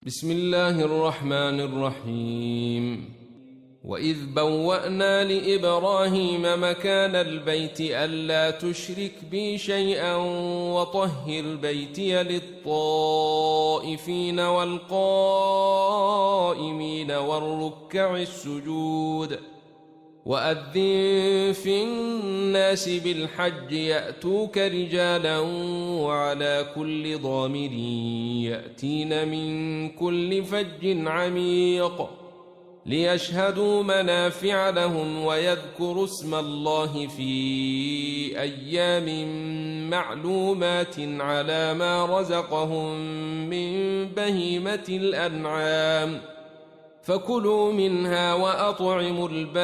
بسم الله الرحمن الرحيم وإذ بوأنا لإبراهيم مكان البيت ألا تشرك بي شيئا وطهر بيتي للطائفين والقائمين والركع السجود وأذن في الناس بالحج يأتوك رجالا وعلى كل ضامر يأتين من كل فج عميق ليشهدوا منافع لهم ويذكروا اسم الله في أيام معلومات على ما رزقهم من بهيمة الأنعام فكلوا منها وأطعموا البائس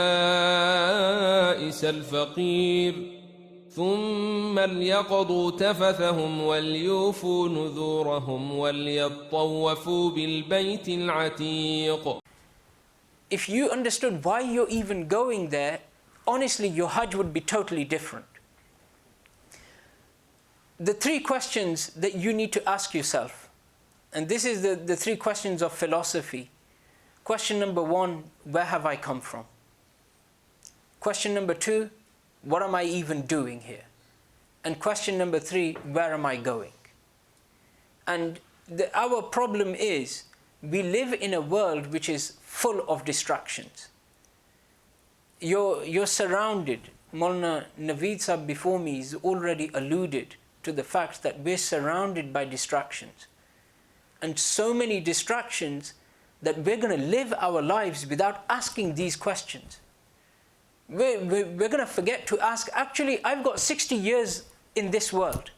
الفقير ثم ليقضوا تفثهم وليوفوا نذورهم وليطوفوا بالبيت العتيق. If you understood why you're even going there, honestly your Hajj would be totally different. The three questions that you need to ask yourself, and this is the three questions of philosophy. Question number one, where have I come from? Question number two, what am I even doing here? And question number three, where am I going? And our problem is, we live in a world which is full of distractions. You're surrounded. Maulana Naveed Sahib before me has already alluded to the fact that we're surrounded by distractions. And so many distractions that we're going to live our lives without asking these questions. We're going to forget to ask, actually, I've got 60 years in this world.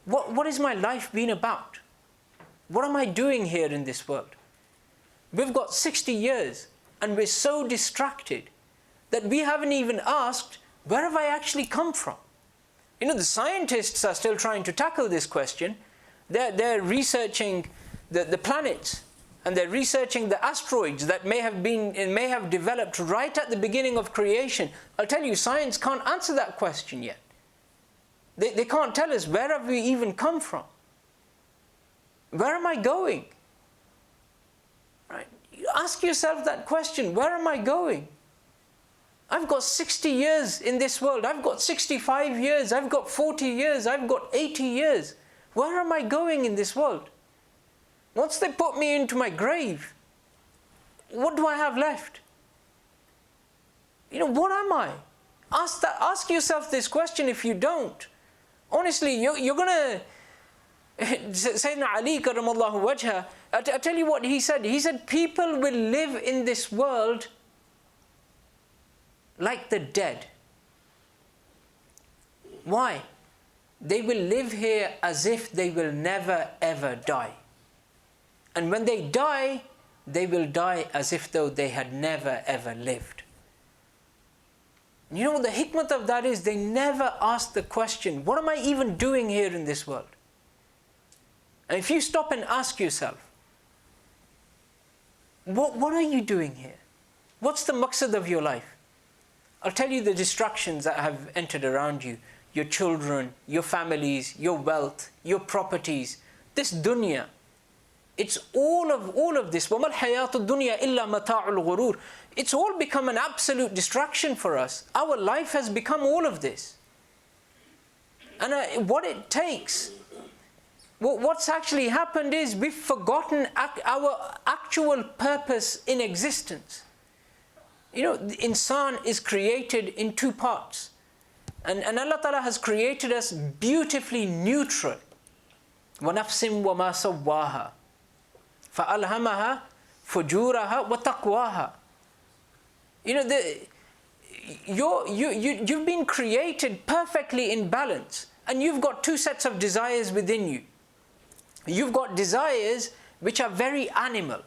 What is my life been about? What am I doing here in this world? We've got 60 years and we're so distracted that we haven't even asked, where have I actually come from? You know, the scientists are still trying to tackle this question. They're researching the planets, and they're researching the asteroids that may have developed right at the beginning of creation. I'll tell you, science can't answer that question yet. They can't tell us, where have we even come from? Where am I going? Right? You ask yourself that question, where am I going? I've got 60 years in this world. I've got 65 years. I've got 40 years. I've got 80 years. Where am I going in this world? Once they put me into my grave, what do I have left? You know, what am I? Ask yourself this question. If you don't, honestly, you're going to... Sayyidina Ali karamallahu wajha, I tell you what he said. He said, people will live in this world like the dead. Why? They will live here as if they will never ever die. And when they die, they will die as if though they had never ever lived. You know what the hikmah of that is? They never ask the question, what am I even doing here in this world? And if you stop and ask yourself, what are you doing here? What's the maqsad of your life? I'll tell you the distractions that have entered around you. Your children, your families, your wealth, your properties, this dunya. It's all of this. وَمَا الْحَيَاةُ الدُّنْيَا إِلَّا مَتَاعُ الْغُرُورِ. It's all become an absolute distraction for us. Our life has become all of this. And what it takes, what's actually happened is we've forgotten our actual purpose in existence. You know, the insan is created in two parts. And Allah Ta'ala has created us beautifully neutral. وَنَفْسٍ وَمَا سَوَّاهَا فَأَلْهَمَهَا فُجُورَهَا وَتَقْوَاهَا. You know, you've been created perfectly in balance, and you've got two sets of desires within you. You've got desires which are very animal,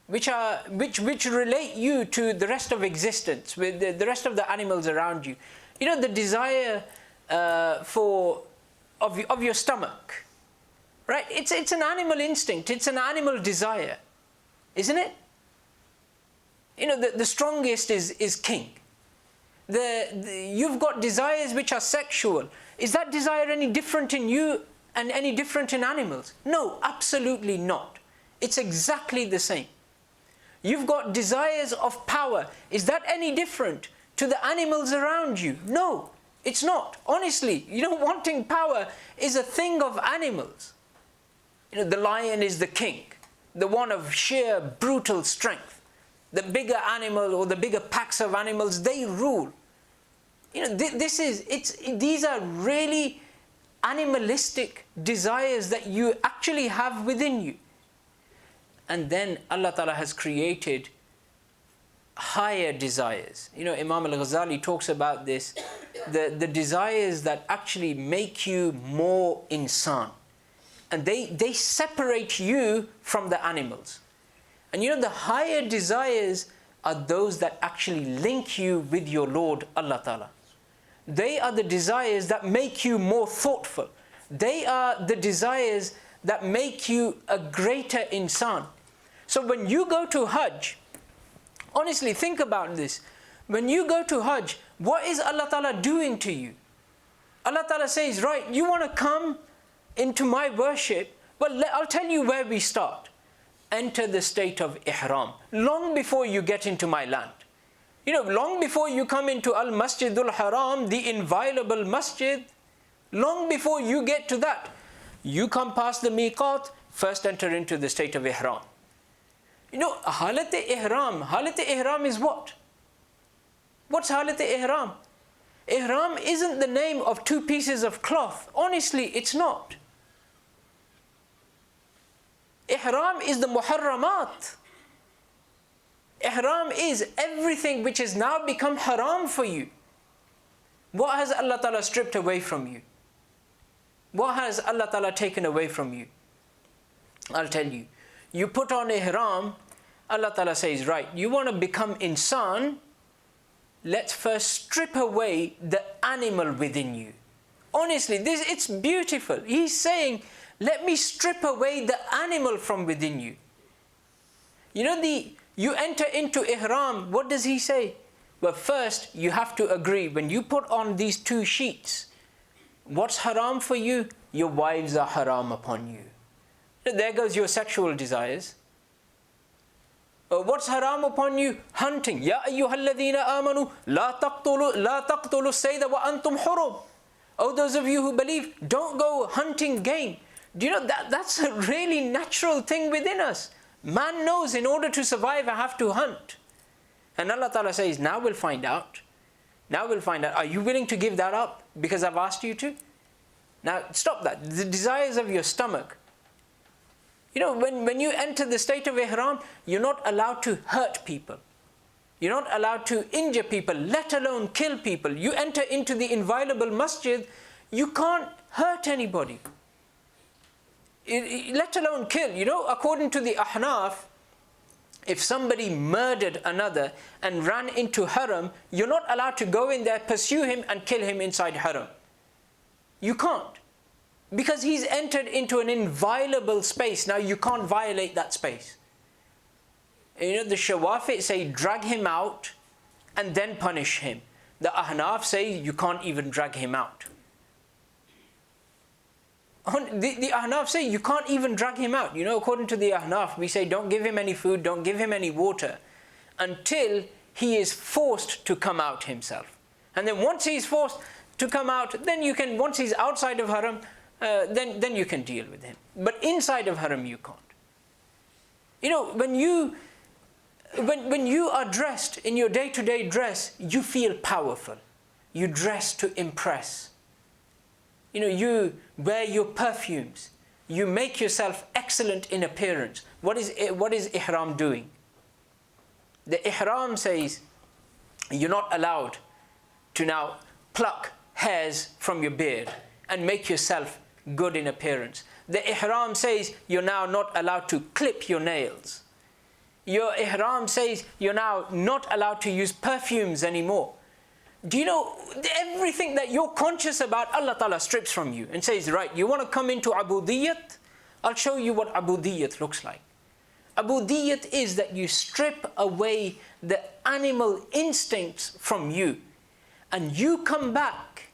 which relate you to the rest of existence, with the rest of the animals around you. You know, the desire of your stomach. Right? It's an animal instinct. It's an animal desire, isn't it? You know, the strongest is king. You've got desires which are sexual. Is that desire any different in you and any different in animals? No, absolutely not. It's exactly the same. You've got desires of power. Is that any different to the animals around you? No, it's not. Honestly, wanting power is a thing of animals. The lion is the king, the one of sheer brutal strength. The bigger animal or the bigger packs of animals, they rule. These are really animalistic desires that you actually have within you. And then Allah Ta'ala has created higher desires. Imam al-Ghazali talks about this, the desires that actually make you more insan. And they separate you from the animals. And the higher desires are those that actually link you with your Lord Allah Ta'ala. They are the desires that make you more thoughtful. They are the desires that make you a greater insan. So when you go to Hajj, honestly think about this. When you go to Hajj, what is Allah Ta'ala doing to you? Allah Ta'ala says, right, you want to come into my worship? Well, I'll tell you where we start. Enter the state of ihram, long before you get into my land. Long before you come into Al-Masjidul Haram, the inviolable masjid, long before you get to that, you come past the miqat, first enter into the state of ihram. Halat-e-ihram is what? What's halat-e-ihram? Ihram isn't the name of two pieces of cloth. Honestly, it's not. Ihram is the muharramat. Ihram is everything which has now become haram for you. What has Allah Ta'ala stripped away from you? What has Allah Ta'ala taken away from you? I'll tell you. You put on ihram, Allah Ta'ala says, right, you want to become insan, let's first strip away the animal within you. Honestly, it's beautiful. He's saying, let me strip away the animal from within you. You enter into ihram, what does he say? Well, first you have to agree, when you put on these two sheets, what's haram for you? Your wives are haram upon you. There goes your sexual desires. What's haram upon you? Hunting. Ya ayyuhalladhina amanu la taqtulu sayda wa antum hurum. Oh, those of you who believe, don't go hunting game. Do you know that's a really natural thing within us? Man knows in order to survive I have to hunt. And Allah Ta'ala says, now we'll find out. Now we'll find out. Are you willing to give that up because I've asked you to? Now stop that. The desires of your stomach. When you enter the state of ihram, you're not allowed to hurt people. You're not allowed to injure people, let alone kill people. You enter into the inviolable masjid, you can't hurt anybody. Let alone kill. According to the Ahnaf, if somebody murdered another and ran into haram, you're not allowed to go in there, pursue him and kill him inside haram. You can't. Because he's entered into an inviolable space. Now you can't violate that space. The Shawafit say drag him out and then punish him. The Ahnaf say you can't even drag him out. The Ahnaf say you can't even drag him out. According to the Ahnaf, we say don't give him any food, don't give him any water until he is forced to come out himself. And then once he's forced to come out, then you can, once he's outside of haram, then you can deal with him. But inside of haram you can't. When you are dressed in your day-to-day dress, you feel powerful. You dress to impress. You wear your perfumes. You make yourself excellent in appearance. What is ihram doing? The ihram says you're not allowed to now pluck hairs from your beard and make yourself good in appearance. The ihram says you're now not allowed to clip your nails. Your ihram says you're now not allowed to use perfumes anymore. Do you know, everything that you're conscious about, Allah Ta'ala strips from you and says, right, you want to come into abudiyyat? I'll show you what abudiyyat looks like. Abudiyyat is that you strip away the animal instincts from you and you come back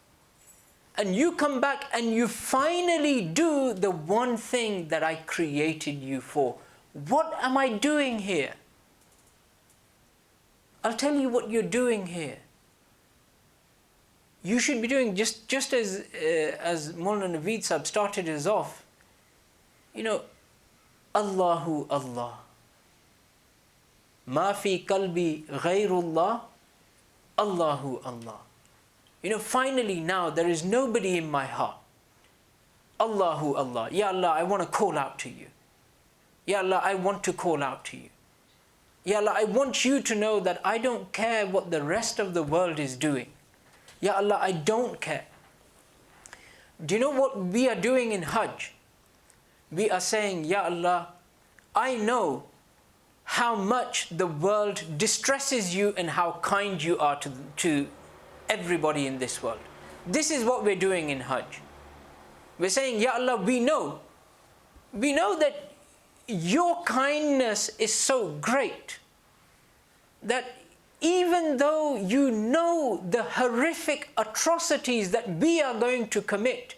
and you finally do the one thing that I created you for. what am I doing here? I'll tell you what you're doing here. You should be doing just as Maulana Naveed Sahib started us off. Allahu Allah. Ma fi qalbi ghayrullah. Allahu Allah. Finally now there is nobody in my heart. Allahu Allah. Ya Allah, I want to call out to you. Ya Allah, I want to call out to you. Ya Allah, I want you to know that I don't care what the rest of the world is doing. Ya Allah, I don't care. Do you know what we are doing in Hajj? We are saying, Ya Allah, I know how much the world distresses you and how kind you are to everybody in this world. This is what we're doing in Hajj. We're saying, Ya Allah, we know that your kindness is so great that even though you know the horrific atrocities that we are going to commit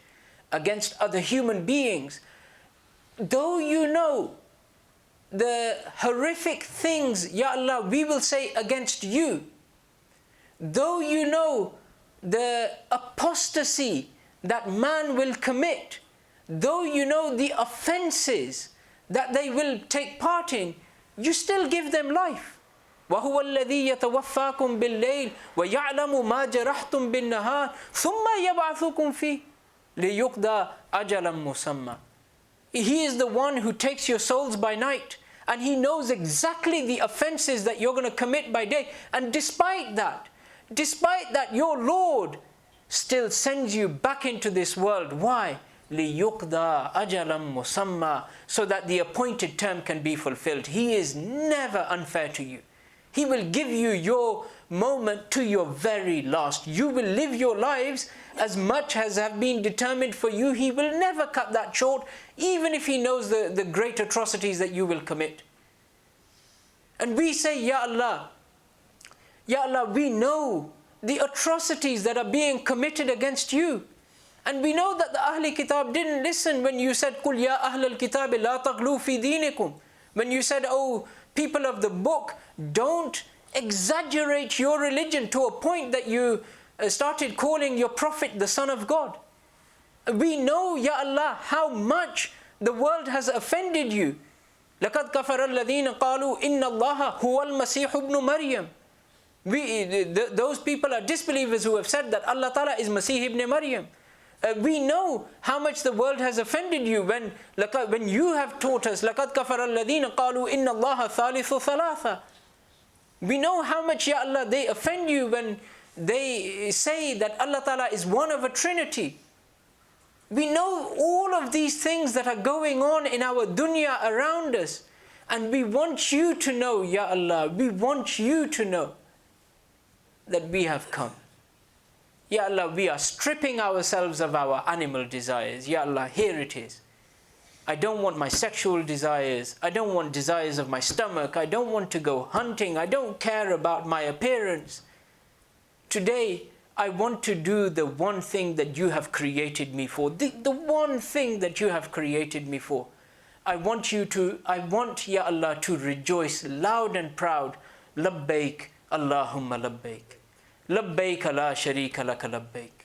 against other human beings, though you know the horrific things, Ya Allah, we will say against you, though you know the apostasy that man will commit, though you know the offenses that they will take part in, you still give them life. وَهُوَ الَّذِي يَتَوَفَّاكُمْ بِاللَّيْلِ وَيَعْلَمُ مَا جَرَحْتُمْ بِالنَّهَارِ ثُمَّ يَبْعَثُكُمْ فِيهِ لِيُقْضَى أَجَلًا مُسَمًّى. He is the one who takes your souls by night, and He knows exactly the offenses that you're going to commit by day. And despite that, your Lord still sends you back into this world. Why? لِيُقْضَى أَجَلًا مُسَمًّى, so that the appointed term can be fulfilled. He is never unfair to you. He will give you your moment to your very last. You will live your lives as much as have been determined for you. He will never cut that short, even if He knows the great atrocities that you will commit. And we say, Ya Allah, we know the atrocities that are being committed against you. And we know that the Ahl Kitab didn't listen when you said, قُلْ يَا أَهْلَ الْكِتَابِ لَا تَغْلُوا فِي دِينِكُمْ. When you said, oh, people of the book, don't exaggerate your religion to a point that you started calling your prophet the Son of God. We know, Ya Allah, how much the world has offended you. لَقَدْ كَفَرَ الَّذِينَ قَالُوا إِنَّ اللَّهَ هُوَ الْمَسِيحُ ابْنُ مَرْيَمَ. Those people are disbelievers who have said that Allah Ta'ala is Masih ibn Maryam. We know how much the world has offended you when you have taught us لَقَدْ كَفَرَ الَّذِينَ قَالُوا إِنَّ اللَّهَ ثَالِثُ ثَلَاثَةٍ. We know how much, Ya Allah, they offend you when they say that Allah Ta'ala is one of a trinity. We know all of these things that are going on in our dunya around us. And we want you to know, Ya Allah, we want you to know that we have come. Ya Allah, we are stripping ourselves of our animal desires. Ya Allah, here it is. I don't want my sexual desires. I don't want desires of my stomach. I don't want to go hunting. I don't care about my appearance. Today, I want to do the one thing that you have created me for. The one thing that you have created me for. I want, Ya Allah, to rejoice loud and proud. Labbaik, Allahumma labbaik. Labbaik la sharika laka labbaik.